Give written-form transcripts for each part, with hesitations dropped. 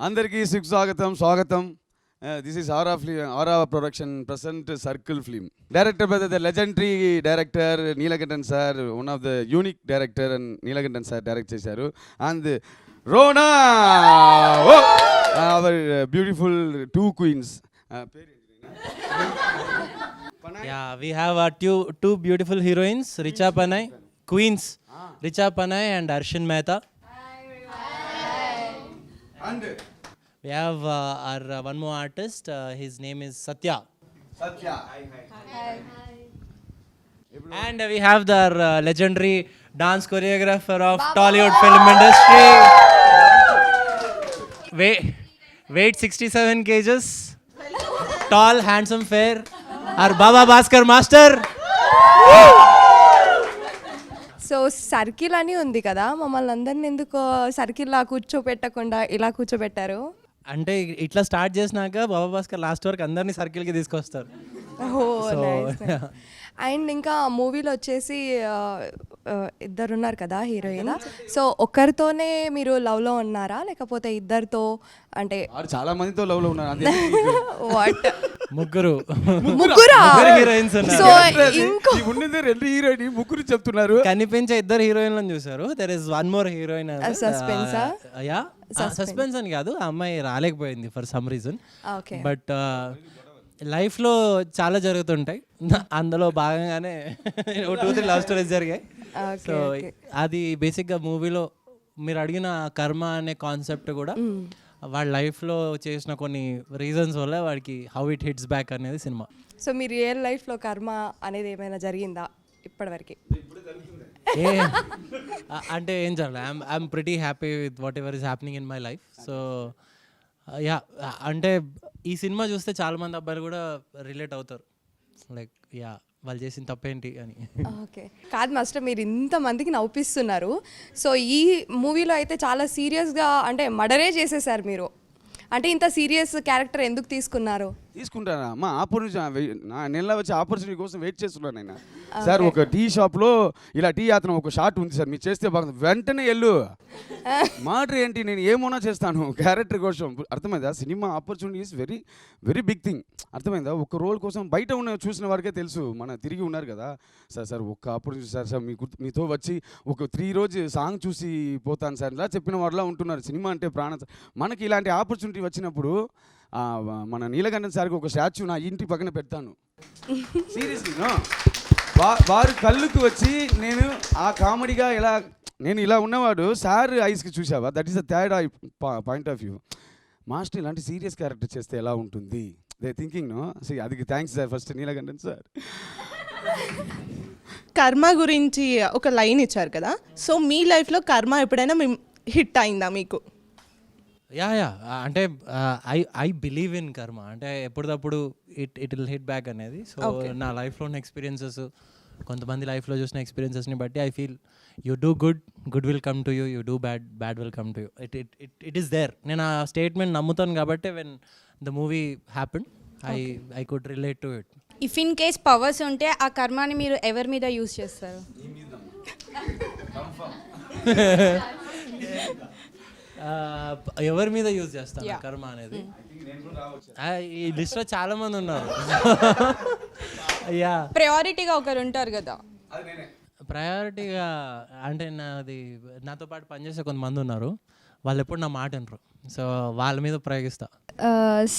అందరికీ స్వాగతం. This is Aura Production present Circle film. Directed by the legendary director Neelakandan sir, one of the unique director and Neelakandan sir direct చేశారు. And Rona, our beautiful two queens. Yeah, we have two beautiful heroines, Richa Panay, queens, Richa Panay and Arshin Mehta. And we have our one more artist, his name is Satya. Hi. And we have the legendary dance choreographer of Tollywood film industry. Weight 67 kgs, tall, handsome, fair, our Baba Bhaskar master. So circle అని ఉంది కదా, మమ్మల్ని అందరిని ఎందుకు సర్కిల్లా కూర్చోపెట్టకుండా ఇలా కూర్చోబెట్టారు? అంటే ఇట్లా స్టార్ట్ చేసినాక బాబా భాస్కర్ లాస్ట్ వరకు అందరినీ సర్కిల్కి తీసుకొస్తారు. అండ్ ఇంకా మూవీలో వచ్చేసి ఇద్దరు ఉన్నారు కదా హీరోయిన్. సో ఒక్కరితోనే మీరు లవ్లో ఉన్నారా లేకపోతే ఇద్దరితో? అంటే చాలా మందితో లవ్లో ఉన్నారు. వాట్ ముగ్గురా హీరోయిన్స్ సో ఇంకో రెండు హీరోయిన్ ముగ్గురు చెప్తున్నారు. కనిపించే ఇద్దరు హీరోయిన్లను చూసారు. There is one more heroine. Suspense అని కాదు, ఆ అమ్మాయి రాలేకపోయింది ఫర్ సమ్ రీజన్. బట్ లైఫ్లో చాలా జరుగుతుంటాయి, అందులో భాగంగానే 2-3 లవ్ స్టోరీస్ జరిగాయి. సో అది బేసిక్గా మూవీలో మీరు అడిగిన కర్మ అనే కాన్సెప్ట్ కూడా వాళ్ళ లైఫ్లో చేసిన కొన్ని రీజన్స్ వల్ల వాడికి హౌ ఇట్ హిట్స్ బ్యాక్ అనేది సినిమా. సో మీ రియల్ లైఫ్లో కర్మ అనేది ఏమైనా జరిగిందా ఇప్పటివరకు? అంటే ఏం జరగలేదు. I'm pretty happy with what ever is happening in my life. So yeah, అంటే ఈ సినిమా చూస్తే చాలా మంది అబ్బాయిలు కూడా రిలేట్ అవుతారు, లైక్ యా వాళ్ళు చేసిన తప్పేంటి అని. ఓకే, కాదు మాస్టర్, మీరు ఇంతమందికి నవ్విస్తున్నారు. సో ఈ మూవీలో అయితే చాలా సీరియస్గా అంటే మర్డరే చేసేసారు మీరు. అంటే ఇంత సీరియస్ క్యారెక్టర్ ఎందుకు తీసుకుంటారా? మా ఆపర్చునిటీ నెల వచ్చి ఆపర్చునిటీ కోసం వెయిట్ చేస్తున్నాను నేను. సార్ ఒక టీ షాప్లో ఇలా టీ యాత్ర ఒక షాట్ ఉంది సార్, మీరు చేస్తే బాగుంది, వెంటనే వెళ్ళు. మాట ఏంటి, నేను ఏమోనా చేస్తాను క్యారెక్టర్ కోసం. అర్థమైందా? Cinema opportunity is very very big thing. అర్థమైందా? ఒక రోల్ కోసం బయట చూసిన వారికే తెలుసు, మన తిరిగి ఉన్నారు కదా. సార్ ఒక్క ఆపర్చునిటీ సార్ మీతో వచ్చి ఒక 3 రోజు సాంగ్ చూసి పోతాను సార్, ఇలా చెప్పిన వాళ్ళ ఉంటున్నారు. సినిమా అంటే ప్రాణం. మనకి ఇలాంటి ఆపర్చునిటీ వచ్చినప్పుడు మన నీలకంఠన్ సార్కి ఒక స్టాచ్యూ నా ఇంటి పక్కన పెడతాను. సీరియస్లీ వారు కళ్ళుకు వచ్చి నేను ఆ కామెడీగా నేను ఇలా ఉన్నవాడు సార్ ఐస్కి చూసావా, that is the third point of view. Master ఇలాంటి సీరియస్ క్యారెక్టర్ చేస్తే ఎలా ఉంటుంది దే థింకింగ్ నో. అది thanks sir first Neelakantan sir. కర్మ గురించి ఒక లైన్ ఇచ్చారు కదా, సో మీ లైఫ్లో కర్మ ఎప్పుడైనా హిట్ అయిందా మీకు? యా అంటే ఐ బిలీవ్ ఇన్ కర్మ. అంటే ఎప్పటికప్పుడు ఇట్ విల్ హిట్ బ్యాక్ అనేది. సో నా లైఫ్లో ఉన్న ఎక్స్పీరియన్సెస్, కొంతమంది లైఫ్లో చూసిన ఎక్స్పీరియన్సెస్ని బట్టి I feel you do good will come to you, you do bad will come to you. It is there. నేను ఆ స్టేట్మెంట్ నమ్ముతాను కాబట్టి when the movie happen I could relate to it. If in case powers ఉంటే ఆ కర్మాని మీరు ఎవరి మీద use చేస్తారు? ఎవరి మీద యూజ్ చేస్తాను కర్మ అనేది? ఈ లిస్ట్లో చాలా మంది ఉన్నారు. యా, ప్రయారిటీగా ఒకరు ఉంటారు కదా. ప్రయారిటీగా అంటే నాతో పాటు పనిచేసే కొంతమంది ఉన్నారు, వాళ్ళు ఎప్పుడు నా మాట వినరు. సో వాళ్ళ మీద ప్రయోగిస్తా.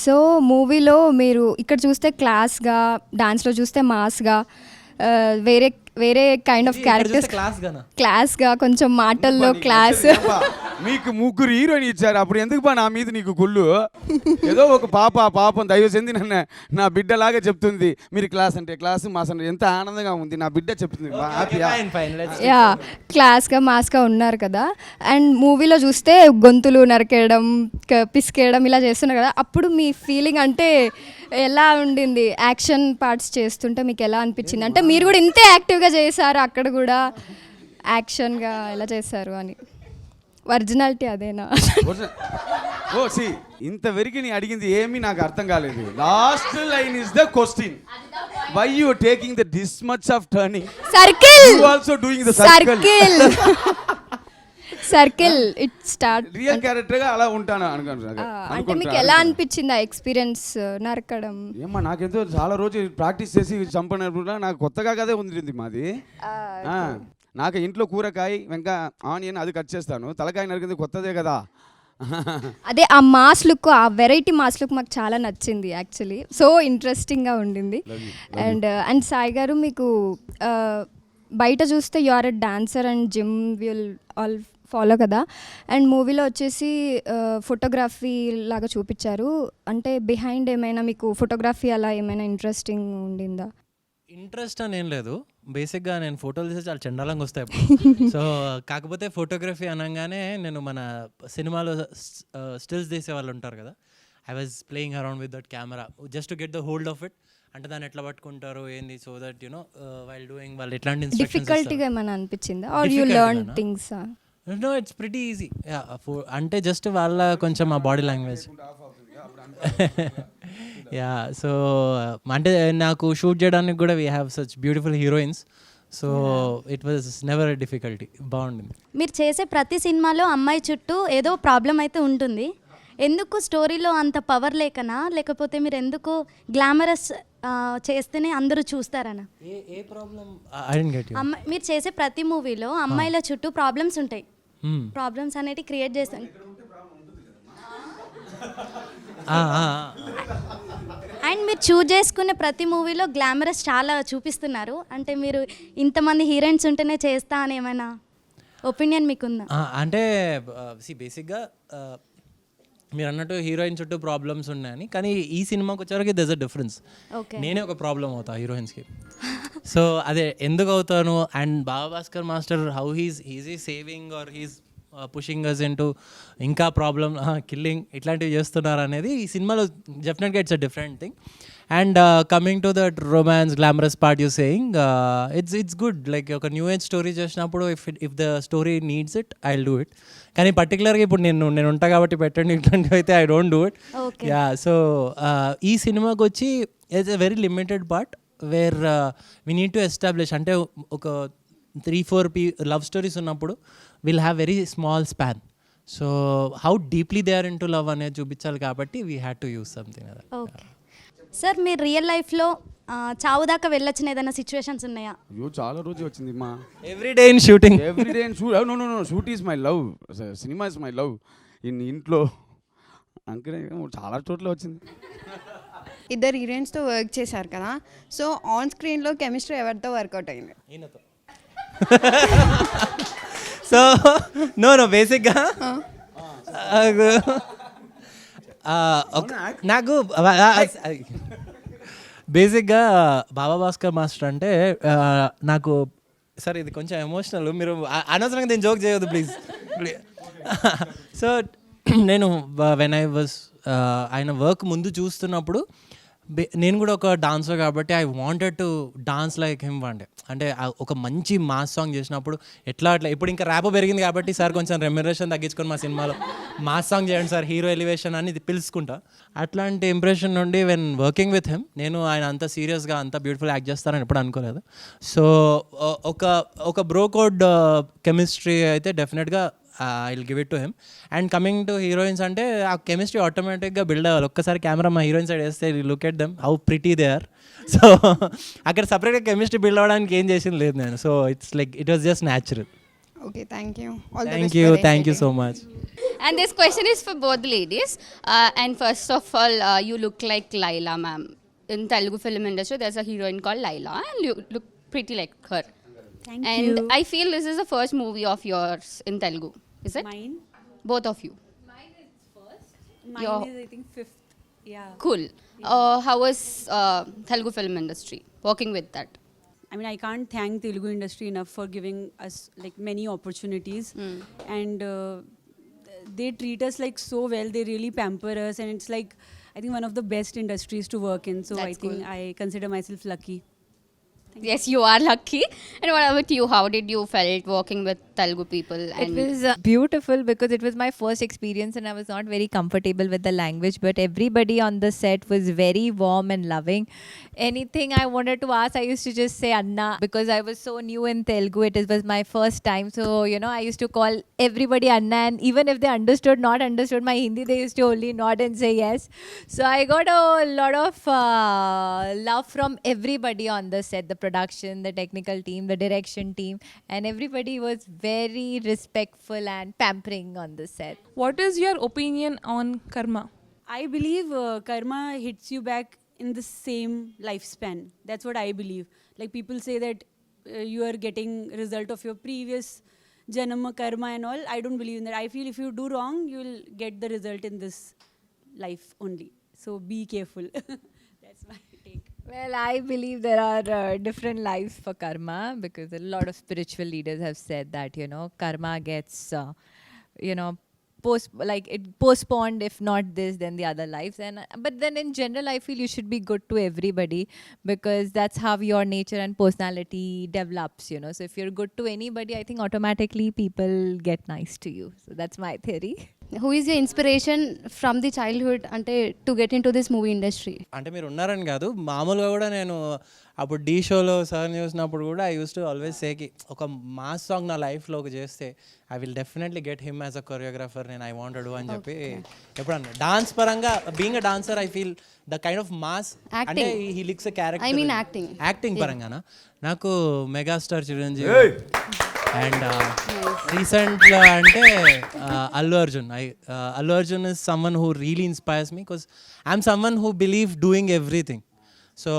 సో మూవీలో మీరు ఇక్కడ చూస్తే క్లాస్గా, డాన్స్లో చూస్తే మాస్గా, వేరే కైండ్ ఆఫ్ క్యారెక్టర్స్ క్లాస్గా, కొంచెం మాటల్లో క్లాస్. మీకు ముగ్గురు హీరోయిన్ ఇచ్చారు, అప్పుడు ఎందుకు నా మీద నీకు గుళ్ళు? ఏదో ఒక పాపం దైవ చెంది నా బిడ్డలాగా చెప్తుంది. మీరు క్లాస్ అంటే క్లాస్, మాస్ అంటే ఎంత ఆనందంగా ఉంది, నా బిడ్డ చెప్తుంది. యా, క్లాస్గా మాస్గా ఉన్నారు కదా. అండ్ మూవీలో చూస్తే గొంతులు నరికేయడం, పిసికేయడం ఇలా చేస్తున్నారు కదా, అప్పుడు మీ ఫీలింగ్ అంటే ఎలా ఉండింది? యాక్షన్ పార్ట్స్ చేస్తుంటే మీకు ఎలా అనిపించింది? అంటే మీరు కూడా ఇంతే యాక్టివ్గా చేశారు, అక్కడ కూడా యాక్షన్గా ఎలా చేశారు అని. ఒరిజినాలిటీ అదేనా? ఇంతవరకు నీ అడిగింది ఏమీ నాకు అర్థం కాలేదు. Last line is the question. Why you taking the this much of turning? Circle. You also doing the circle. Circle it start. Real క్యారెక్టర్గా అలా ఉంటాను అనుకుంటున్నాను. అంటే మీకు ఎలా అనిపించింది ఆ ఎక్స్పీరియన్స్ నరకడం? ఏమ్మా నాకెంతో చాలా రోజు ప్రాక్టీస్ చేసి చంపనప్పుడు నాకు కొత్తగా కదే ఉంది మాది. నాకు ఇంట్లో కూరకాయ వెంక ఆనియన్ అది కట్ చేస్తాను, తలకాయ నరికింది కొత్తదే కదా. అదే ఆ మాస్ లుక్, ఆ వెరైటీ మాస్ లుక్ మాకు చాలా నచ్చింది యాక్చువల్లీ. సో ఇంట్రెస్టింగ్గా ఉండింది. అండ్ సాయి గారు మీకు బయట చూస్తే you are a dancer and gym will all follow కదా, అండ్ మూవీలో వచ్చేసి ఫోటోగ్రఫీ లాగా చూపించారు. అంటే బిహైండ్ ఏమైనా మీకు ఫోటోగ్రఫీ అలా ఏమైనా ఇంట్రెస్టింగ్ ఉండిందా? ఇంట్రెస్ట్ అని ఏం లేదు, బేసిక్గా నేను ఫోటోలు తీస్తే చాలా చండాలంగా వస్తాయి. సో కాకపోతే ఫోటోగ్రఫీ అనగానే నేను మన సినిమాలో స్టిల్స్ తీసే వాళ్ళు ఉంటారు కదా, I was playing around with that camera just to get the hold of it. అంటే దాన్ని ఎట్లా పట్టుకుంటారు ఏంది, so that you know while doing వాళ్ళు ఎట్లాంటి డిఫికల్టీగా ఏమైనా అనిపించిందా or you learn things? No it's pretty easy. అంటే జస్ట్ వాళ్ళ కొంచెం ఆ బాడీ లాంగ్వేజ్. యా సో అంటే నాకు షూట్ చేయడానికి కూడా we have such beautiful heroines, so it was never a difficulty. బాగుండింది. మీరు చేసే ప్రతి సినిమాలో అమ్మాయి చుట్టూ ఏదో ప్రాబ్లం అయితే ఉంటుంది. ఎందుకు స్టోరీలో అంత పవర్ లేకనా, లేకపోతే మీరు ఎందుకు గ్లామరస్ చేస్తేనే అందరూ చూస్తారనా? ఏ problem? I don't get you. మీరు చేసే ప్రతి మూవీలో అమ్మాయిల చుట్టూ ప్రాబ్లమ్స్ ఉంటాయి. ప్రాబ్లమ్స్ అనేవి క్రియేట్ చేస్తాను. అండ్ మీరు చూజ్ చేసుకునే ప్రతి మూవీలో గ్లామరస్ చాలా చూపిస్తున్నారు. అంటే మీరు ఇంతమంది హీరోయిన్స్ ఉంటేనే చేస్తా అని ఏమైనా ఒపీనియన్ మీకుందా? అంటే బేసిక్గా మీరు అన్నట్టు హీరోయిన్ చుట్టూ ప్రాబ్లమ్స్ ఉన్నాయని, కానీ ఈ సినిమాకి వచ్చేవరకు దెస్ అ డిఫరెన్స్. నేనే ఒక ప్రాబ్లం అవుతా హీరోయిన్స్కి. సో అదే ఎందుకు అవుతాను, and Baba Bhaskar master how he's saving or he's pushing us into ఇంకా ప్రాబ్లమ్ కిల్లింగ్ ఇట్లాంటివి చేస్తున్నారు అనేది ఈ సినిమాలో డెఫినెట్గా it's a different thing. And coming to that romance glamorous part you saying, it's good. Like ఒక న్యూ ఏజ్ స్టోరీ చేసినప్పుడు if the story needs it I will do it. కానీ పర్టికులర్గా ఇప్పుడు నేను ఉంటా కాబట్టి పెట్టండి ఇట్లాంటివి అయితే I don't do it. Yeah so ఈ సినిమాకి వచ్చి it's a very limited part where we need to establish. అంటే ఒక 3-4 లవ్ స్టోరీస్ ఉన్నప్పుడు will have very small span. So how deeply they are into love అనేది చూపించాలి కాబట్టి we had to use something. Okay sir, మీరు real లైఫ్లో చావు దాకా వెళ్ళొచ్చిన ఏదైనా సిచ్యువేషన్స్ ఉన్నాయా? అయ్యో చాలా రోజు వచ్చింది మా. Every day in shooting. Every day in shoot. No shoot is my love, cinema is my love. ఇంట్లో అంకనే చాలా చోట్ల వచ్చింది. ఇద్దరు హీరోయిన్స్తో వర్క్ చేశారు కదా, సో ఆన్ స్క్రీన్లో కెమిస్ట్రీ ఎవరితో వర్కౌట్ అయింది? సో నో బేసిక్గా నాకు బేసిక్గా బాబా భాస్కర్ మాస్టర్ అంటే నాకు, సార్ ఇది కొంచెం ఎమోషనల్, మీరు అనవసరంగా నేను జోక్ చేయవద్దు ప్లీజ్. సో నేను వెన్ ఐ వాజ్ ఆయన వర్క్ ముందు చూస్తున్నప్పుడు నేను కూడా ఒక డాన్సర్ కాబట్టి I wanted to dance like him. అంటే ఒక మంచి మాస్ సాంగ్ చేసినప్పుడు ఎట్లా ఇప్పుడు ఇంకా ర్యాప్ పెరిగింది కాబట్టి సార్ కొంచెం రెమ్యునరేషన్ తగ్గించుకొని మా సినిమాలో మాస్ సాంగ్ చేయండి సార్, హీరో ఎలివేషన్ అని పిలుచుకుంటా. అట్లాంటి ఇంప్రెషన్ నుండి వెన్ వర్కింగ్ విత్ హిమ్ నేను ఆయన అంత సీరియస్గా అంత బ్యూటిఫుల్ యాక్ట్ చేస్తారని ఎప్పుడు అనుకోలేదు. సో ఒక బ్రో కోడ్ కెమిస్ట్రీ అయితే డెఫినెట్గా I will give it to him. And coming to heroines అంటే ఆ కెమిస్ట్రీ ఆటోమేటిక్గా బిల్డ్ అవ్వాలి. ఒక్కసారి కెమెరా మా హీరోయిన్ సైడ్ వేస్తే look at them how pretty they are. So అక్కడ సపరేట్గా కెమిస్ట్రీ బిల్డ్ అవ్వడానికి ఏం చేసింది లేదు నేను. So it's like it was just natural. Okay, thank you. Thank you so much. And this question is for both ladies. And first of all, you look like Laila ma'am. In Telugu film industry, there's a heroine called Laila, and you look pretty like her. Thank and you. I feel this is the first movie of yours in Telugu. Is it? Mine? Both of you. Mine is first. Mine Your- is, I think, 5th. Yeah. Cool. How was Telugu film industry working with that? I mean, I can't thank Telugu industry enough for giving us like many opportunities. And they treat us like so well. They really pamper us. And it's like, I think one of the best industries to work in. So I That's think cool. I consider myself lucky. Yes, you are lucky. And what about you? How did you felt working with Telugu people? It And was beautiful because it was my first experience and I was not very comfortable with the language, but everybody on the set was very warm and loving. Anything I wanted to ask, I used to just say Anna because I was so new in Telugu. It was my first time. So, you know, I used to call everybody Anna, and even if they understood, not understood my Hindi, they used to only nod and say yes. So I got a lot of love from everybody on the set, the production, the technical team, the direction team, and everybody was very respectful and pampering on the set. What is your opinion on karma? I believe karma hits you back in the same lifespan. That's what I believe. Like people say that you are getting result of your previous janama karma and all. I don't believe in that. I feel if you do wrong, you will get the result in this life only. So be careful. That's my take. Well, I believe there are different lives for karma because a lot of spiritual leaders have said that, you know, karma gets, you know, postponed, if not this, then the other lives. And but then in general, I feel you should be good to everybody because that's how your nature and personality develops, you know. So if you're good to anybody, I think automatically people get nice to you. So that's my theory. Who is your inspiration from the childhood అంటే to get into this movie industry? అంటే మీరు ఉన్నారని కాదు, మామూలుగా కూడా నేను అప్పుడు D షోలో సార్ చూసినప్పుడు కూడా ఐ యూస్ టు ఆల్వేస్ సేకి ఒక మాస్ సాంగ్ నా లైఫ్లోకి చేస్తే I will definitely get him as a choreographer, నేను ఐ వాంట్ డు అని చెప్పి ఎప్పుడన్నా డాన్స్ పరంగా being a dancer I feel the kind of mass అంటే he likes a character. I mean acting పరంగానా నాకు మెగాస్టార్ చిరంజీవి అండ్ రీసెంట్గా అంటే Allu Arjun is someone who really inspires me because I'm someone who believe doing everything. So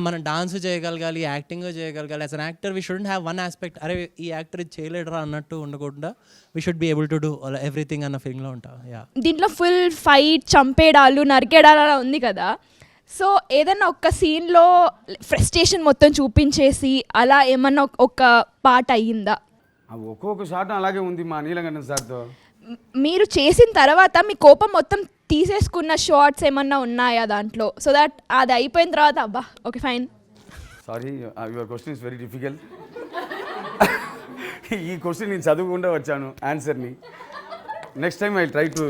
మనం dance చేయగలగాలి, acting చేయగలగాలి. As an actor we shouldn't have one aspect, అరే ఈ actor ఇది చేయలేడరా అన్నట్టు ఉండకుండా we should be able to do everything అన్న ఫీలింగ్లో ఉంటాం. యా, దీంట్లో ఫుల్ ఫైట్, చంపేడాలు, నరికేడాలు అలా ఉంది కదా. సో ఏదైనా ఒక్క సీన్లో ఫ్రస్ట్రేషన్ మొత్తం చూపించేసి అలా ఏమన్నా ఒక పాట అయ్యిందా? ఒక్కొక్క షాట్ అలాగే ఉంది మా నీలకంఠన్ సార్తో. మీరు చేసిన తర్వాత మీ కోపం మొత్తం తీసేసుకున్న షార్ట్స్ ఏమన్నా ఉన్నాయా దాంట్లో? సో దట్ అది అయిపోయిన తర్వాత అబ్బా okay fine. Sorry, your question is very difficult. ఈ క్వశ్చన్ నేను చదువుకుంటూ వచ్చాను ఆన్సర్ని. Next time I try to.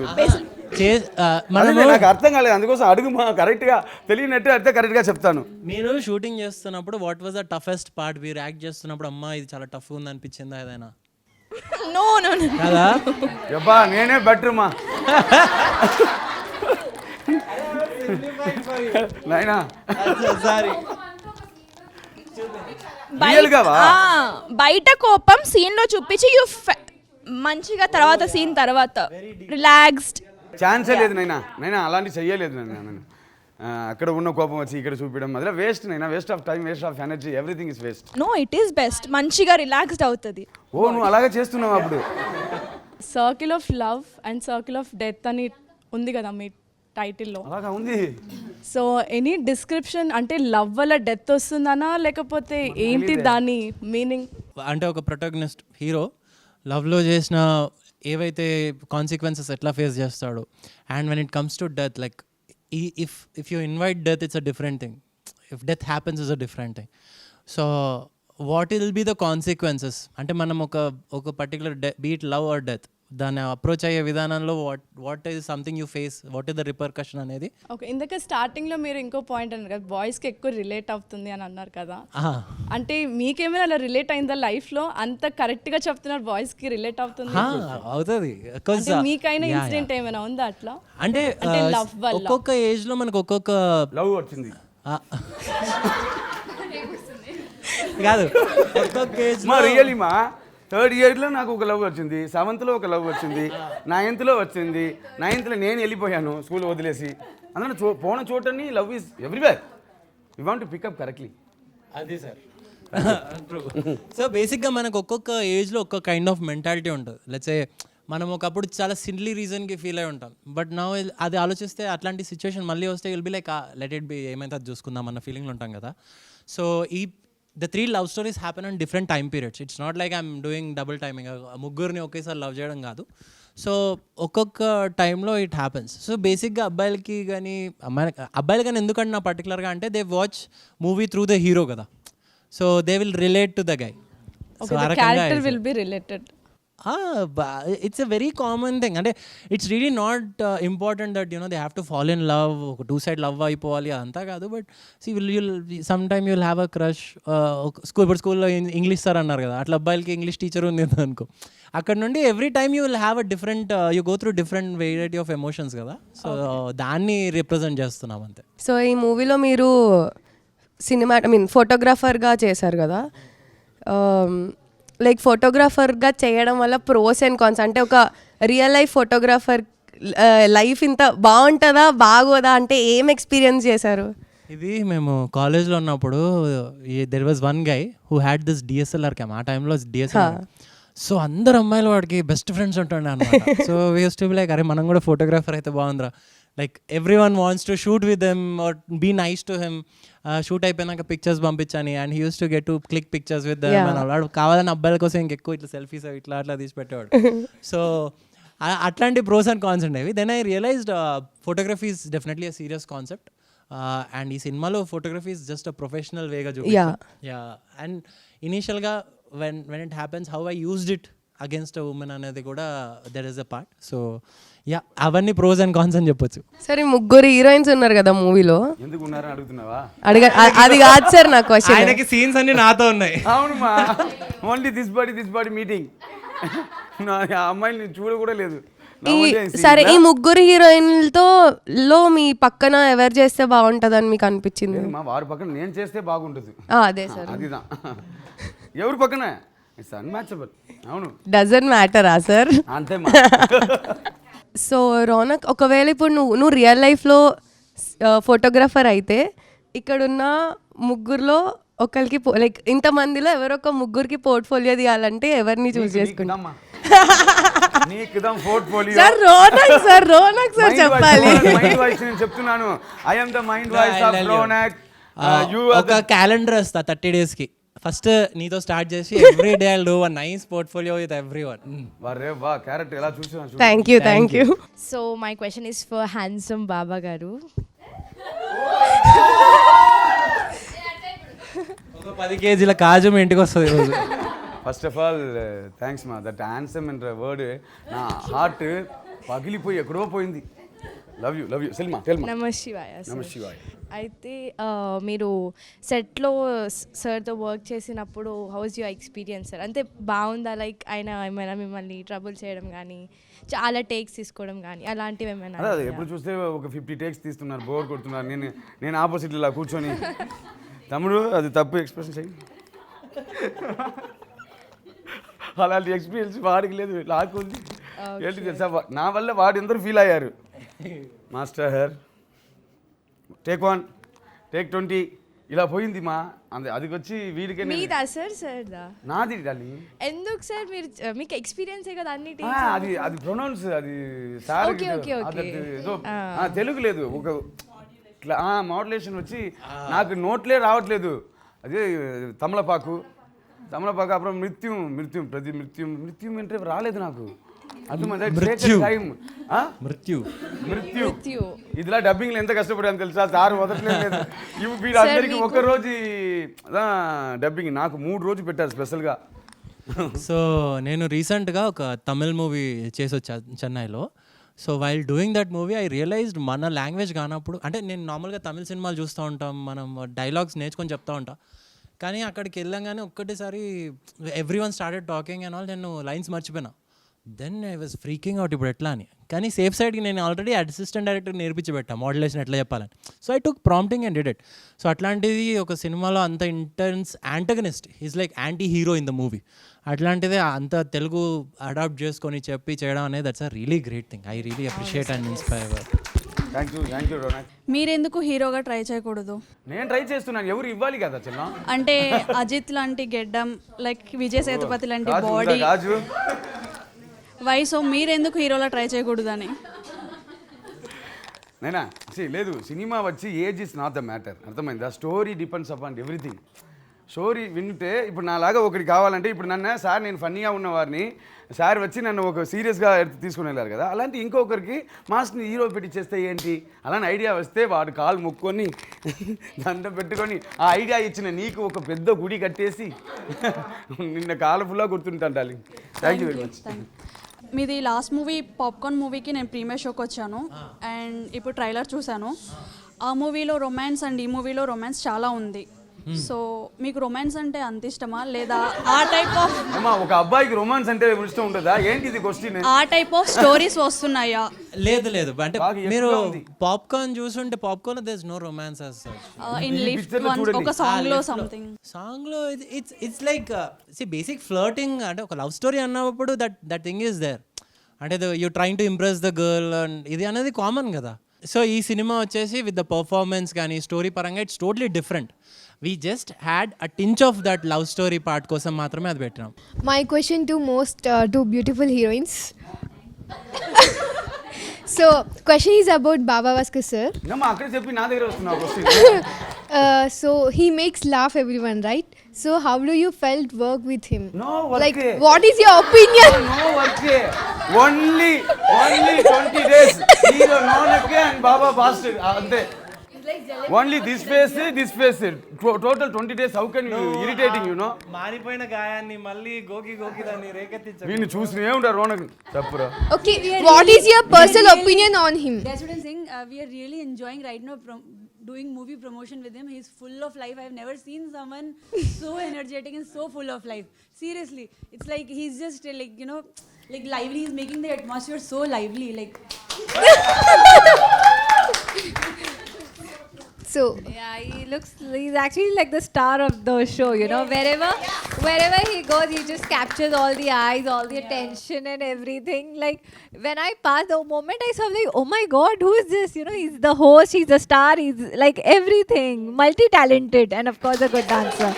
నాకు అర్థం కాలేదు, అందుకోసం అడుగు కరెక్ట్గా తెలియనట్టు అయితే కరెక్ట్గా చెప్తాను. మీరు షూటింగ్ చేస్తున్నప్పుడు what was the toughest part? మీరు యాక్ట్ చేస్తున్నప్పుడు అమ్మా ఇది చాలా టఫ్ ఉంది అనిపించిందా ఏదైనా? నో నో కదా అబ్బా నేనే బెటర్ మా నాయనా. సారీ, బయట కోపం సీన్లో చూపించి మంచిగా తర్వాత సీన్ తర్వాత రిలాక్స్డ్ ఛాన్సే లేదు నైనా అలాంటి చెయ్యలేదు నేను. అక్కడ ఉన్న కోపం వచ్చి ఇక్కడ చూపించడం అదే వేస్ట్ నైనా, waste of time, waste of energy, everything is waste. No it is best, మంచిగా రిలాక్స్డ్ అవుతుంది. ఓ నువ్వు అలాగే చేస్తున్నావు అప్పుడు. Circle of love and circle of death అని ఉంది కదా మీ టైటిల్లో, అలాగా ఉంది. సో ఎనీ డిస్క్రిప్షన్ అంటే లవ్ వల్ల డెత్ వస్తుందనా లేకపోతే ఏంటి దాని మీనింగ్? అంటే ఒక ప్రొటాగనిస్ట్ హీరో లవ్లో చేసిన ఏవైతే కాన్సిక్వెన్సెస్ ఎట్లా ఫేస్ చేస్తాడో, and when it comes to death like if you invite death, it's a different thing. If death happens, it's a different thing. So what will be the consequences? అంటే మనం ఒక particular be it love or death, దాన్ని approach అయ్యే విధానంలో what is something you face, what is the repercussion అనేది. Okay, ఇందాక స్టార్టింగ్లో మీరు ఇంకో పాయింట్ అన్నారు కదా, బాయ్స్కి ఎక్కువ రిలేట్ అవుతుంది అని అన్నారు కదా. అంటే మీకేమైనా అలా రిలేట్ అయిందా లైఫ్లో? అంత కరెక్ట్గా చెప్తున్నారు బాయ్స్కి రిలేట్ అవుతుంది. అవుతుంది. మీకైనా ఇన్సిడెంట్ ఏమైనా ఉందా అట్లా? అంటే ఒక్కొక్క ఏజ్లో మనకు ఒక్కొక్క లవ్ వచ్చింది కాదు, ఒక్కొక్క ఏజ్ రియలీ మా 3rd ఇయర్లో నాకు ఒక లవ్ వచ్చింది, 7th ఒక లవ్ వచ్చింది, 9th వచ్చింది. 9th నేను వెళ్ళిపోయాను స్కూల్ వదిలేసి. అందులో పోన చోటని love is everywhere. You want to pick up correctly. అది సార్. సో బేసిక్గా మనకు ఒక్కొక్క ఏజ్లో ఒక్కొక్క కైండ్ ఆఫ్ మెంటాలిటీ ఉంటుంది. లెట్స్ సే మనం ఒకప్పుడు చాలా సిల్లీ రీజన్కి ఫీల్ అయి ఉంటాం, బట్ నా అది ఆలోచిస్తే అట్లాంటి సిచ్యువేషన్ మళ్ళీ వస్తే will be like let it be, ఏమైతే అది చూసుకుందాం అన్న ఫీలింగ్లో ఉంటాం కదా. So the 3 love stories happen on different time periods. It's not like I'm doing double timing. ముగ్గురిని ఒకేసారి లవ్ చేయడం కాదు. సో ఒక్కొక్క టైంలో ఇట్ హ్యాపెన్స్. సో బేసిక్గా అబ్బాయిలకి కానీ ఎందుకంటే నా పర్టికులర్గా అంటే they watch movie through the hero కదా. So they will relate to the guy. So ఆ రకంగా character will be related. It's a very common thing. అంటే it's really not important that they have to fall in love, ఒక 2 side love అయిపోవాలి అంతా కాదు. But you'll some time you'll have a crush. ఇప్పుడు స్కూల్లో English sir అన్నారు కదా, అట్లా అబ్బాయిలకి ఇంగ్లీష్ టీచర్ ఉంది అనుకో, అక్కడ నుండి every time you will have a different, you go through different variety of emotions కదా. సో దాన్ని రిప్రజెంట్ చేస్తున్నాం అంతే. సో ఈ మూవీలో మీరు ఫోటోగ్రాఫర్గా చేశారు కదా, లైక్ ఫోటోగ్రాఫర్గా చేయడం వల్ల ప్రోస్ అండ్ కాన్స్, అంటే ఒక రియల్ లైఫ్ ఫోటోగ్రాఫర్ లైఫ్ ఇంత బాగుంటుందా బాగోదా అంటే ఏం ఎక్స్పీరియన్స్ చేశారు? ఇది మేము కాలేజ్లో ఉన్నప్పుడు there was one guy who had this DSLR cam. ఆ టైంలో డిఎస్ఎల్ఆర్. సో అందరు అమ్మాయిలు వాడికి బెస్ట్ ఫ్రెండ్స్ ఉంటుండే అనమాట. So we use to be like, అరే మనం కూడా ఫోటోగ్రాఫర్ అయితే బాగుందిరా. Like every one wants to shoot with them or be nice to him. Shoot అయిపోయినాక పిక్చర్స్ పంపించని, and he use to get to click pictures with them and వాడు కావాలని అబ్బాయిల కోసం ఇంకెక్కువ ఇట్లా సెల్ఫీస్ ఇట్లా అట్లా తీసి పెట్టేవాడు. సో అట్లాంటి ప్రోస్ అండ్ కాన్స్ ఉండేవి. Then I realized photography is definitely a serious concept. And ఈ సినిమాలో photography is just a professional వేగా చూపించారు. అండ్ ఇనీషియల్గా when it happens, how I used it against a woman అనేది కూడా there is a part. So అవన్నీ pros and cons అని చెప్పొచ్చు. సరే, 3 హీరోయిన్స్ ఉన్నారు కదా మూవీలో, ఎందుకు ఉన్నారని అడుగుతున్నావా? అది కాదు సార్ నా క్వశ్చన్. ఆయనకి సీన్స్ అన్ని నాతో ఉన్నాయి. అవునమ్మా, ఓన్లీ దిస్ బాడీ మీటింగ్. ఆ అమ్మాయిని చూడ కూడా లేదు. సరే, ఈ 3 హీరోయిన్లతో మీ పక్కన ఎవరు చేస్తే బాగుంటుందని మీకు అనిపించింది? వారి పక్కన నేను చేస్తే బాగుంటుంది. అదే సార్, అదిదా. ఎవరి పక్కన ఇట్స్ అన్మ్యాచబుల్. అవును, డజంట్ మ్యాటరా సార్? అంతే. సో రోనక్, ఒకవేళ ఇప్పుడు నువ్వు రియల్ లైఫ్లో ఫోటోగ్రాఫర్ అయితే ఇక్కడున్న 3లో ఒకరికి లైక్ ఇంతమందిలో ఎవరొక 3కి పోర్ట్ఫోలియో తీయాలంటే ఎవరిని చూస్ చేసుకుంటాం? రోనక్ సార్ చెప్పాలి. చెప్తున్నాను, I am the mind voice of Ronak. ఒక క్యాలెండర్ వస్తా 30 days కి. ఫస్ట్ నీతో స్టార్ట్ చేసి every day I do a nice portfolio with everyone. వరే వా, క్యారెక్టర్ ఎలా చూసాను. Thank you. So my question is for handsome Baba గారు. ఒక 10 kgs కాజు మీ ఇంటికి వస్తుంది ఈరోజు. ఫస్ట్ ఆఫ్ ఆల్ థ్యాంక్స్ మా, దట్ హ్యాండ్సమ్ అనే వర్డ్ నా హార్ట్ పగిలిపోయి ఎక్కడో పోయింది. Love you Selma. నమశివాయ. అయితే మీరు సెట్లో సార్తో వర్క్ చేసినప్పుడు హౌస్ యువర్ ఎక్స్పీరియన్స్ సార్? అంటే బాగుందా? లైక్ ఆయన ఏమైనా మిమ్మల్ని ట్రబుల్ చేయడం కానీ, చాలా టేక్స్ తీసుకోవడం కానీ అలాంటివి ఏమైనా? అదే, ఎప్పుడు చూస్తే ఒక 50 takes తీస్తున్నారు, బోర్ కొడుతున్నారు. నేను ఆపోజిట్ ఇలా కూర్చొని, తమ్ముడు అది తప్పు ఎక్స్ప్రెషన్ చెయ్యి. అలాంటి ఎక్స్పీరియన్స్ వాడికి లేదు, నాకు ఉంది. ఏంటి తెలుసా, నా వల్ల వాడు ఎందరూ ఫీల్ అయ్యారు. మాస్టర్ టేక్ 1, టేక్ 20 ఇలా పోయింది మా. అది వచ్చి వీడికే. మీదా సార్? సార్దా? నాది డాలి. ఎందుకు సార్? మీకు ఎక్స్పీరియన్సే కదా అన్నిటి. అది ప్రొనౌన్స్, అది సార్ తెలుగు లేదు, ఒక మోడ్యులేషన్ వచ్చి నాకు నోట్లే రావట్లేదు. అదే తమలపాకు అప్పుడు మృత్యు అంటే రాలేదు నాకు. మృత్యు ఇదిలా డబ్బింగ్ ఎంత కష్టపడాను తెలుసా సార్? వదలలేదు. వీళ్ళందరికీ ఒక రోజు డబ్బింగ్, నాకు 3 రోజులు పెట్టారు స్పెషల్గా. సో నేను రీసెంట్గా ఒక తమిళ్ మూవీ చేసి వచ్చా చెన్నైలో. So while doing that movie I realised మన లాంగ్వేజ్ కానప్పుడు, అంటే నేను నార్మల్గా తమిళ సినిమాలు చూస్తూ ఉంటాం, మనం డైలాగ్స్ నేర్చుకొని చెప్తూ ఉంటాం. కానీ అక్కడికి వెళ్ళంగానే ఒక్కటేసారి every one started talking and all, నేను లైన్స్ మర్చిపోయినా. Then I was freaking out ఇప్పుడు ఎట్లా అని. కానీ సేఫ్ సైడ్కి నేను ఆల్రెడీ అసిస్టెంట్ డైరెక్టర్ నేర్పించి పెట్టా మోడ్యులేషన్ ఎట్లా చెప్పాలని. So I took prompting and did it. So అట్లాంటిది ఒక సినిమాలో అంత intense antagonist is like anti hero in the movie. అట్లాంటిదే అంత తెలుగు అడాప్ట్ చేసుకొని చెప్పి చేయడం అనేది that's a really great thing. I really appreciate and inspire. Thank you Ronak. మీరెందుకు హీరోగా ట్రై చేయకూడదు? నేను ట్రై చేస్తున్నాను, ఎవరు ఇవ్వాలి కదా చిన్న. అంటే అజిత్ లాంటి గెడ్డం, లైక్ విజయ్ సేతుపతి లాంటి బాడీ, వై? సో మీరెందుకు హీరోలా ట్రై చేయకూడదని? నేనా లేదు, సినిమా వచ్చి age is not the matter, అర్థమైంది? The story depends upon everything. Story వింటే ఇప్పుడు నాలాగా ఒకటి కావాలంటే, ఇప్పుడు నన్ను సార్ నేను ఫన్నీగా ఉన్నవారిని సార్ వచ్చి నన్ను ఒక సీరియస్గా తీసుకుని వెళ్ళారు కదా, అలాంటి ఇంకొకరికి మాస్క్ని హీరో పెట్టి చేస్తే ఏంటి అలాంటి ఐడియా వస్తే వాడు కాలు ముక్కొని దండం పెట్టుకొని ఆ ఐడియా ఇచ్చిన నీకు ఒక పెద్ద గుడి కట్టేసి నిన్న కాలు ఫుల్లా గుర్తుంటాను darling. Thank you very much. మీది లాస్ట్ మూవీ పాప్కార్న్ మూవీకి నేను ప్రీమియర్ షోకి వచ్చాను అండ్ ఇప్పుడు ట్రైలర్ చూశాను. ఆ మూవీలో రొమాన్స్ అండ్ ఈ మూవీలో రొమాన్స్ చాలా ఉంది. సో మీకు రొమాన్స్ అంటే అంత ఇష్టమా లేదా ఆ టైప్ ఆఫ్ ఒక అబ్బాయికి రొమాన్స్ అంటే ఇష్టం ఉంటుందా ఏంటి ఇది క్వశ్చన్? ఆ టైప్ ఆఫ్ స్టోరీస్ వస్తున్నాయా? లేదు అంటే మీరు పాప్కార్న్ చూసుంటే popcorn there is no romance as such. In lift ఒక సాంగ్ లో సంథింగ్ లో ఇట్స్ లైక్ బేసిక్ ఫ్లర్టింగ్. అంటే ఒక లవ్ స్టోరీ అన్నప్పుడు దట్ థింగ్ ఈస్ దేర్. అంటే you trying to impress the girl and ఇది అనేది కామన్ కదా. సో ఈ సినిమా వచ్చేసి విత్ ద పర్ఫార్మెన్స్ కానీ స్టోరీ పరంగా it's totally different. We just had a tinge of that love story part కోసం మాత్రమే అది పెట్టినాం. My question to two beautiful heroines. So question is about Baba Vaskar sir. అక్కడ చెప్పి నా దగ్గర వస్తున్నా question. So he makes laugh everyone, right? So how do you felt work with him? No work. Like what is your opinion? No work. Only 20 days. Hero Nonake and Baba Bastard. Ante. Only this face. Total 20 days. How can you irritating, you know? మారిపోయిన గాయాన్ని మళ్ళీ గోకి దాన్ని రేకెత్తించు. వీని చూసినే ఉంటారు రోనక్ చెప్పురా. Okay, what is your personal opinion on him? That's what I'm saying. We are really enjoying right now doing movie promotion with him. He's full of life. I've never seen someone so energetic and so full of life. Seriously, it's like he's just like, you know, like lively. He's making the atmosphere so lively, like. So yeah, he's actually like the star of the show, you know. Wherever he goes, he just captures all the eyes, all the attention and everything. Like when I passed, the moment I saw him, like, oh my god, who is this? You know, he's the host, he's the star, he's like everything, multi-talented and of course a good dancer.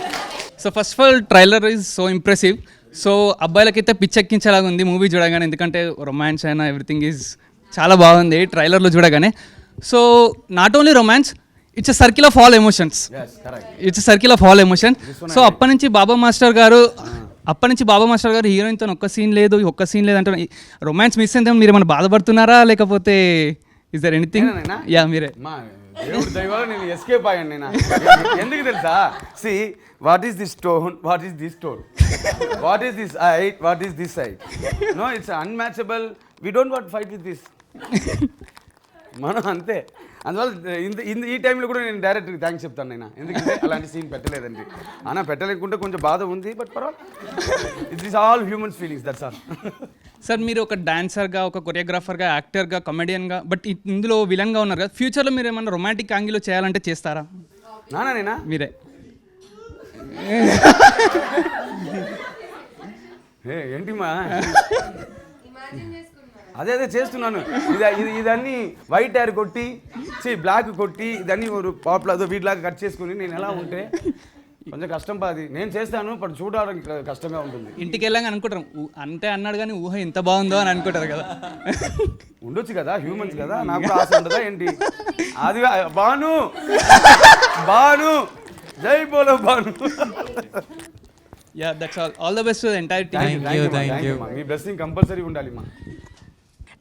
So first of all, trailer is so impressive. సో అబ్బాయిలకైతే పిచ్చెక్కించేలాగా ఉంది movie చూడగానే, ఎందుకంటే romance అయినా everything is చాలా బాగుంది ట్రైలర్లో చూడగానే. So not only romance, it's a circle of all emotions. It's circle of all emotion. So అప్పటి నుంచి బాబా మాస్టర్ గారు హీరోయిన్తో ఒక్క సీన్ లేదు అంటే రొమాన్స్ మిస్ అయితే మీరు ఏమైనా బాధపడుతున్నారా, లేకపోతే ఇస్ దర్ ఎనీథింగ్? యా మీరే. దేవుడి దైవాలు నేను ఎస్కేప్ అయ్యాను నేను. ఎందుకు తెలుసా? See what is this stone, what is this stone, what is this height, what is this height. No, it's unmatchable. We don't want fight with this. మనం అంతే. అందువల్ల ఈ టైంలో కూడా నేను డైరెక్ట్గా థ్యాంక్స్ చెప్తాను నేను, ఎందుకంటే అలాంటి సీన్ పెట్టలేదండి. అన్నా పెట్టలేకుంటే కొంచెం బాధ ఉంది, బట్ పర్వాలేదు. It is all humans feelings, that's all. Sir మీరు ఒక డాన్సర్గా, ఒక కొరియోగ్రాఫర్గా, యాక్టర్గా, కమెడియన్గా, బట్ ఇందులో విలన్గా ఉన్నారు కదా, ఫ్యూచర్లో మీరు ఏమన్నా రొమాంటిక్ యాంగిల్లో చేయాలంటే చేస్తారా? నేనా? మీరే. ఏంటి మా అదే చేస్తున్నాను. ఇదన్నీ వైట్ హెయిర్ కొట్టి బ్లాక్ కొట్టి ఇదన్నీ పాపులర్ వీటిలాగా కట్ చేసుకుని నేను ఎలా ఉంటే కొంచెం కష్టం పాది. నేను చేస్తాను, బట్ చూడడానికి కష్టంగా ఉంటుంది. ఇంటికి వెళ్ళాక అనుకుంటారు అంతే అన్నాడు కానీ ఊహ ఇంత బాగుందో అని అనుకుంటారు కదా. ఉండొచ్చు కదా, హ్యూమన్స్ కదా, నాకు కూడా ఆశ ఉండదా ఏంటి? అది బాను జై బోలో Banu. Yeah that's all the best to the entire team. Thank you. మీ బ్లెస్సింగ్ కంపల్సరీ ఉండాలి మా.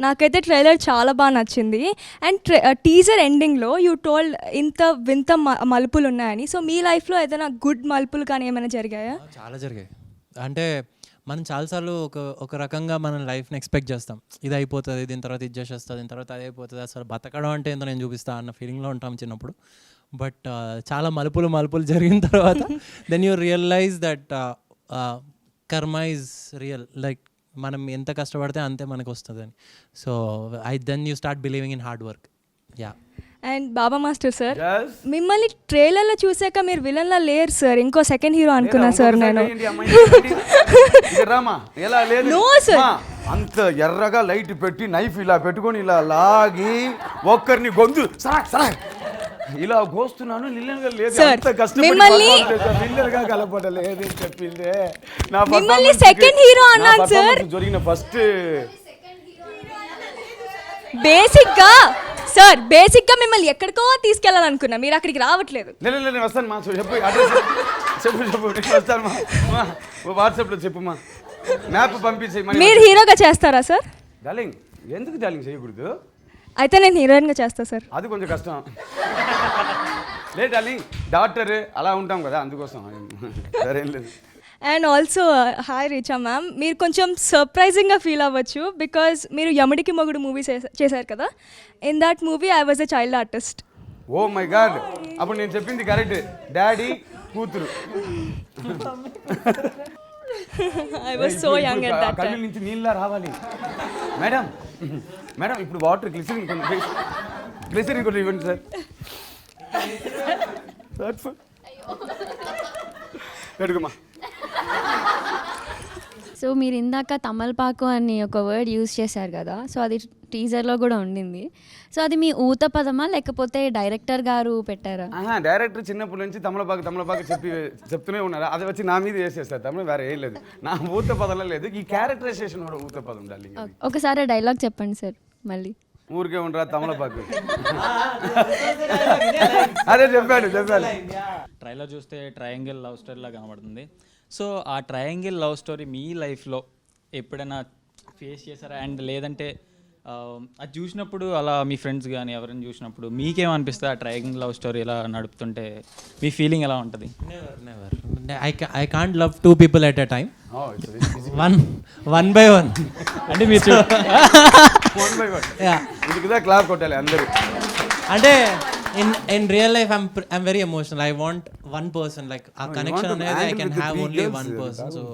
నాకైతే ట్రైలర్ చాలా బాగా నచ్చింది. అండ్ టీజర్ ఎండింగ్లో యూ టోల్డ్ ఇంత వింత మలుపులు ఉన్నాయని. సో మీ లైఫ్లో ఏదైనా గుడ్ మలుపులు కానీ ఏమైనా జరిగాయా? చాలా జరిగాయి. అంటే మనం చాలాసార్లు ఒక రకంగా మనం లైఫ్ని ఎక్స్పెక్ట్ చేస్తాం, ఇది అయిపోతుంది, దీని తర్వాత ఇది చేసేస్తుంది, దీని తర్వాత అది అయిపోతుంది, అసలు బతకడం అంటే ఏందో నేను చూపిస్తా అన్న ఫీలింగ్లో ఉంటాం చిన్నప్పుడు. బట్ చాలా మలుపులు జరిగిన తర్వాత then you realise that karma is real. Like మనం ఎంత కష్టపడితే అంతే మనకు వస్తుంది అని. So then you start believing in hard work. Yeah. And Baba master sir, మిమ్మల్ని ట్రైలర్లో చూసాక మీరు విలన్లా లేరు సార్, ఇంకో సెకండ్ హీరో అనుకున్నా సార్ నేను. నో సార్, అంత ఎర్రగా లైట్ పెట్టి నైఫ్ ఇలా పెట్టుకొని ఇలా లాగి ఒక్కరిని గొంతు ఇలా కోస్తున్నాను. నిల్లగా కలపడలేదు చెప్పిందే. సెకండ్ హీరో అన్నాను సార్. జరిగిన ఫస్ట్ బేసిక్గా మిమ్మల్ని ఎక్కడికో తీసుకెళ్ళాలనుకున్నా, మీరు అక్కడికి రావట్లేదు. వస్తాను మా, చెప్పు అడ్రస్ చెప్పు వస్తాను మా, వాట్సాప్లో చెప్పు మా. మ్యాప్ పంపించే మీరు హీరోగా చేస్తారా సార్? డార్లింగ్ ఎందుకు డార్లింగ్ చేయకూడదు? అయితే నేను హీరోయిన్గా చేస్తా సార్. అది కొంచెం కష్టం. లేదు డార్లింగ్ డాక్టర్ అలా ఉంటాం కదా అందుకోసం. సరేం లేదు. And also hi Richa ma'am, మీరు కొంచెం సర్ప్రైజింగ్గా ఫీల్ అవ్వచ్చు బికాజ్ మీరు యముడికి మొగుడు మూవీ చేశారు కదా. In that movie I was a child artist. Oh my god, అప్పుడు నేను చెప్పింది కరెక్ట్. డాడీ కూతురు. I was so young at that కళ్ళ నుంచి నీళ్ళ రావాలి. మేడం మేడం ఇప్పుడు వాటర్ గ్లిసరిన్ కూడా ఇవ్వండి సార్. పెడుగుమా. సో మీరు ఇందాక తమలపాకు అని ఒక వర్డ్ యూజ్ చేశారు కదా, సో అది టీజర్లో కూడా ఉండింది. సో అది మీ ఊత పదమా లేకపోతే డైరెక్టర్ గారు పెట్టారా? డైరెక్టర్ చిన్నప్పటి నుంచి తమలపాకు చెప్తూనే ఉన్నారు. అది వచ్చి నా మీద వేసేస్తారు తమిళ, వేరే ఏం లేదు. నా ఊత పదంలో లేదు, ఈ క్యారెక్టరైజేషన్ కూడా ఊత పదం డార్లింగ్. ఒకసారి డైలాగ్ చెప్పండి సార్ మళ్ళీ. ఊరికే ఉండరా తమలపాకు. అదే చెప్పాను. ట్రైలర్ చూస్తే ట్రయాంగిల్ లవ్ స్టోరీలా కనబడుతుంది. సో ఆ ట్రయాంగిల్ లవ్ స్టోరీ మీ లైఫ్లో ఎప్పుడైనా ఫేస్ చేశారా? అండ్ లేదంటే అది చూసినప్పుడు అలా మీ ఫ్రెండ్స్ కానీ ఎవరైనా చూసినప్పుడు మీకేమనిపిస్తుంది? ఆ ట్రయాంగిల్ లవ్ స్టోరీ ఇలా నడుపుతుంటే మీ ఫీలింగ్ ఎలా ఉంటుంది? Never. I can't love two people at a time. One by one. అంటే మీరు క్లాప్ కొట్టాలి అందరూ. అంటే in real life I'm very emotional. I want one person, like a connection అనేది I can have only one person. So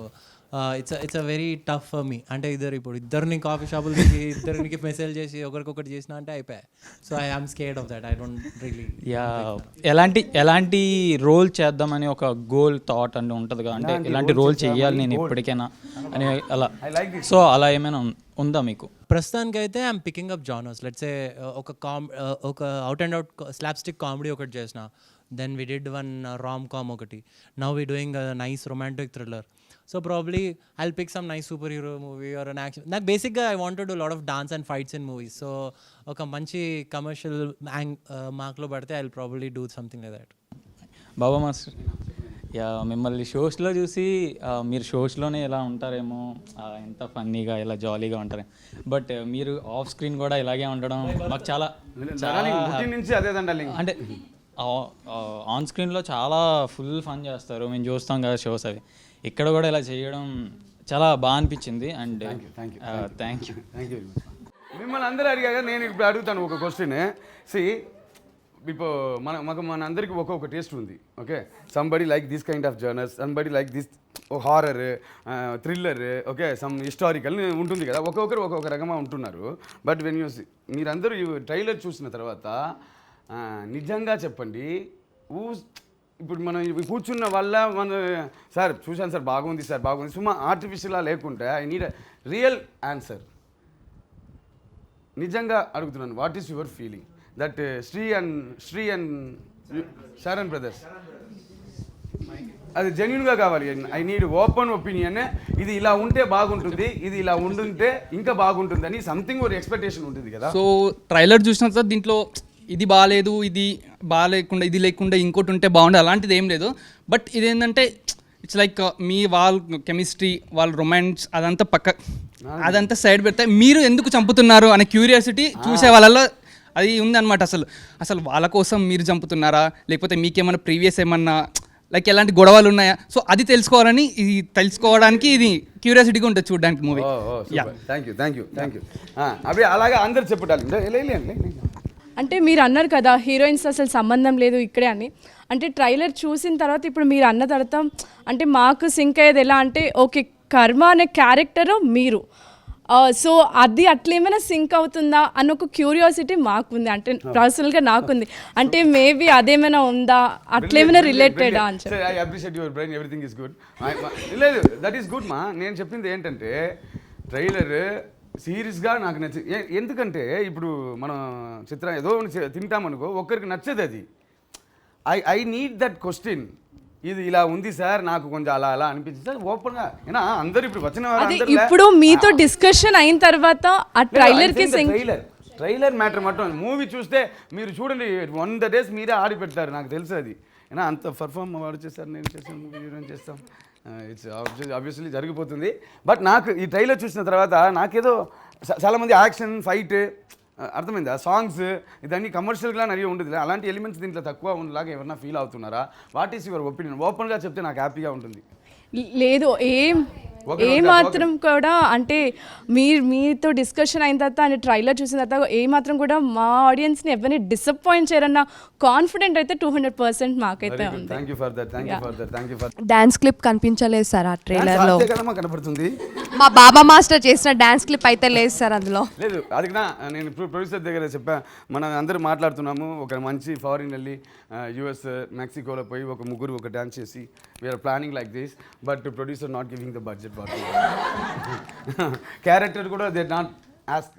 it's a very tough for me. అంటే ఇప్పుడు ఇద్దరిని coffee షాపులకి ఇద్దరికి మెసేజ్ చేసి ఒకరికొకటి చేసిన అంటే అయిపోయా. So I am scared of that. I don't really. ఎలాంటి రోల్ చేద్దామని ఒక గోల్ థాట్ అంటే ఉంటుంది కదా, అంటే ఎలాంటి రోల్ చేయాలి నేను ఎప్పటికైనా అని అలా. సో అలా ఏమైనా ఉందా మీకు? ప్రస్తుతానికి అయితే I'm picking up genres. Let's say ఒక out and out slapstick comedy ఒకటి చేసిన, then we did one rom com ఒకటి, now we doing nice romantic thriller. So probably I'll pick some nice super hero movie or an action. నాకు బేసిక్గా I want to do lot of dance and fights in movies. So ఒక మంచి commercial మార్క్లో పడితే I will probably do something like that. Baba master, మిమ్మల్ని షోస్లో చూసి మీరు షోస్లోనే ఎలా ఉంటారేమో, ఎంత ఫన్నీగా ఇలా జాలీగా ఉంటారు, బట్ మీరు ఆఫ్ స్క్రీన్ కూడా ఇలాగే ఉండడం మాకు చాలా అంటే ఆన్ స్క్రీన్లో చాలా ఫుల్ ఫన్ చేస్తారు, మేము చూస్తాం కదా షోస్ అవి. ఇక్కడ కూడా ఇలా చేయడం చాలా బాగా అనిపించింది. And thank you. మిమ్మల్ని అందరూ అడిగాక నేను ఇప్పుడు అడుగుతాను ఒక క్వశ్చన్. ఇప్పుడు మన అందరికీ ఒక్కొక్క టేస్ట్ ఉంది. Okay, somebody like this kind of journals, somebody like this horror, thriller, okay, some historical ఉంటుంది కదా. ఒక్కొక్కరు ఒక్కొక్క రకంగా ఉంటున్నారు. బట్ వెన్ యూ మీరందరూ ట్రైలర్ చూసిన తర్వాత నిజంగా చెప్పండి, ఇప్పుడు మనం కూర్చున్న వల్ల సార్ చూశాను సార్ బాగుంది సార్ బాగుంది, సుమా ఆర్టిఫిషియల్లా లేకుంటే ఐ నీడ్ రియల్ ఆన్సర్. నిజంగా అడుగుతున్నాను, what is your feeling that Sri and Sharan brothers, అది జెన్యున్గా కావాలి. I need open opinion. ఇది ఇలా ఉంటే బాగుంటుంది, ఇది ఇలా ఉండుంటే ఇంకా బాగుంటుంది అని సంథింగ్ ఒక ఎక్స్పెక్టేషన్ ఉంటుంది కదా. సో ట్రైలర్ చూసిన తర్వాత దీంట్లో ఇది బాగాలేదు, ఇది బాగాలేకుండా, ఇది లేకుండా ఇంకోటి ఉంటే బాగుండే, అలాంటిది ఏం లేదు. బట్ ఇదేంటంటే ఇట్స్ లైక్ మీ వాళ్ళ కెమిస్ట్రీ, వాళ్ళ రొమాన్స్ అదంతా సైడ్ పెడితే మీరు ఎందుకు చంపుతున్నారు అనే క్యూరియాసిటీ చూసే వాళ్ళలో అది ఉందన్నమాట. అసలు వాళ్ళ కోసం మీరు చంపుతున్నారా, లేకపోతే మీకేమైనా ప్రీవియస్ ఏమన్నా లైక్ ఎలాంటి గొడవలు ఉన్నాయా, సో అది తెలుసుకోవడానికి ఇది క్యూరియాసిటీగా ఉంటుంది చూడడానికి మూవీ. Thank you. అవి అలాగే అందరు చెప్పాలి. అంటే మీరు అన్నారు కదా హీరోయిన్స్ అసలు సంబంధం లేదు ఇక్కడే అని. అంటే ట్రైలర్ చూసిన తర్వాత ఇప్పుడు మీరు అన్న తర్వాత అంటే మాకు సింక్ అయ్యేది ఎలా అంటే, ఓకే కర్మ అనే క్యారెక్టర్ మీరు, సో అది అట్లేమైనా సింక్ అవుతుందా అన్న ఒక క్యూరియాసిటీ మాకుంది, అంటే పర్సనల్గా నాకుంది. అంటే మేబీ అదేమైనా ఉందా, అట్లేమైనా రిలేటెడా అని చెప్పి. I appreciate your brain, everything is good. లేదు, దట్ ఈస్ గుడ్ మా. నేను చెప్పింది ఏంటంటే ట్రైలర్ సీరియస్గా నాకు నచ్చింది. ఎందుకంటే ఇప్పుడు మనం చిత్రం ఏదో తింటామనుకో, ఒక్కరికి నచ్చదు అది. ఐ నీడ్ దట్ క్వశ్చన్, ఇది ఇలా ఉంది సార్, నాకు కొంచెం అలా అనిపించింది సార్ ఓపెన్గా. ఏనా అందరు ఇప్పుడు వచ్చిన ఇప్పుడు మీతో డిస్కషన్ అయిన తర్వాత ఆ ట్రైలర్కి ట్రైలర్ మ్యాటర్ మటం. మూవీ చూస్తే మీరు చూడండి 100 days మీరే ఆడి పెడతారు, నాకు తెలుసు అది. ఏనా అంత పర్ఫామ్ వాడు చేస్తారు, నేను చేస్తాను, మూవీ చేస్తాం. ఇట్స్ ఆబ్వియస్లీ జరిగిపోతుంది. బట్ నాకు ఈ ట్రైలర్ చూసిన తర్వాత నాకేదో చాలామంది యాక్షన్ ఫైట్ అర్థమైంది, ఆ సాంగ్స్ ఇదన్నీ కమర్షియల్గా நிறைய ఉంటుంది, అలాంటి ఎలిమెంట్స్ దీంట్లో తక్కువ ఉండలాగా ఎవరన్నా ఫీల్ అవుతున్నారా? What is your opinion? ఓపెన్గా చెప్తే నాకు హ్యాపీగా ఉంటుంది. లేదు మాత్రం కూడా అంటే మీతో డిస్కషన్ అయిన తర్వాత అండ్ ట్రైలర్ చూసిన తర్వాత మాత్రం కూడా మా ఆడియన్స్ని ఎవరిని డిసప్పాయింట్ చేయరన్న కాన్ఫిడెంట్ అయితే 200% మాకైతే ఉంది. Thank you for that. Dance clip కనిపించలేదు సార్ ఆ ట్రైలర్లో. కనపడుతుంది. మా బాబా మాస్టర్ చేసిన డాన్స్ క్లిప్ అయితే లేదు సార్ అందులో. లేదు, అది నేను ప్రొడ్యూసర్ దగ్గర చెప్పా, మనం అందరూ మాట్లాడుతున్నాము, ఒక మంచి ఫారిన్ వెళ్ళి యూఎస్ మెక్సికోలో పోయి ఒక ముగ్గురు ఒక డాన్స్ చేసి we are planning like this, but producer not giving the budget for character కూడా దే నాట్ ఆస్క్.